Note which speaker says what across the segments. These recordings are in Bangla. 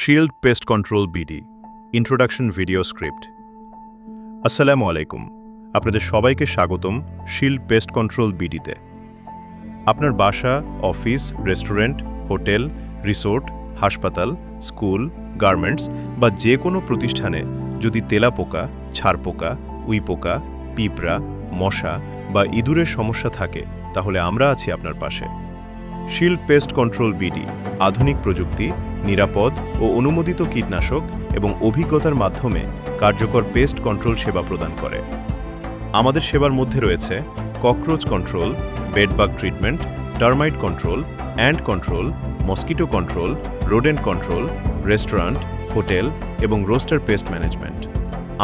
Speaker 1: Shield paste control BD introduction video script. আসসালামু আলাইকুম, আপনাদের সবাইকে স্বাগতম শিল্ড পেস্ট কন্ট্রোল বিডিতে। আপনার বাসা, অফিস, রেস্টুরেন্ট, হোটেল, রিসোর্ট, হাসপাতাল, স্কুল, গার্মেন্টস বা যে কোনো প্রতিষ্ঠানে যদি তেলাপোকা, ছারপোকা, উইপোকা, পিঁপড়া, মশা বা ইঁদুরের সমস্যা থাকে, তাহলে আমরা আছি আপনার পাশে। শিল্ড পেস্ট কন্ট্রোল বিডি আধুনিক প্রযুক্তি, নিরাপদ ও অনুমোদিত কীটনাশক এবং অভিজ্ঞতার মাধ্যমে কার্যকর পেস্ট কন্ট্রোল সেবা প্রদান করে। আমাদের সেবার মধ্যে রয়েছে cockroach control, bedbug treatment, termite control, ant control, mosquito control, rodent control, restaurant, hotel এবং রোস্টার পেস্ট ম্যানেজমেন্ট।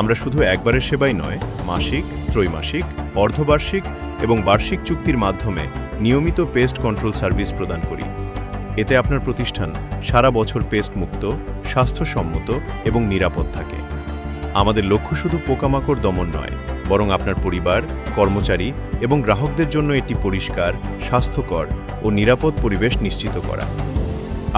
Speaker 1: আমরা শুধু একবারের সেবাই নয়, মাসিক, ত্রৈমাসিক, অর্ধবার্ষিক এবং বার্ষিক চুক্তির মাধ্যমে নিয়মিত পেস্ট কন্ট্রোল সার্ভিস প্রদান করি। এতে আপনার প্রতিষ্ঠান সারা বছর পেস্ট মুক্ত, স্বাস্থ্যসম্মত এবং নিরাপদ থাকে। আমাদের লক্ষ্য শুধু পোকামাকড় দমন নয়, বরং আপনার পরিবার, কর্মচারী এবং গ্রাহকদের জন্য একটি পরিষ্কার, স্বাস্থ্যকর ও নিরাপদ পরিবেশ নিশ্চিত করা।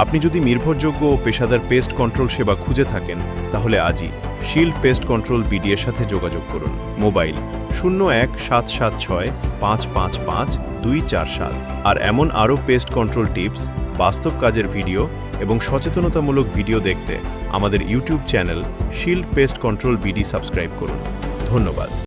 Speaker 1: আপনি যদি নির্ভরযোগ্য ও পেশাদার পেস্ট কন্ট্রোল সেবা খুঁজে থাকেন, তাহলে আজই শিল্ড পেস্ট কন্ট্রোল বিডি এর সাথে যোগাযোগ করুন। মোবাইল 01-776-555-247। আর এমন আরও পেস্ট কন্ট্রোল টিপস, বাস্তব কাজের ভিডিও এবং সচেতনতামূলক ভিডিও দেখতে আমাদের YouTube channel shield paste control BD subscribe করুন। ধন্যবাদ।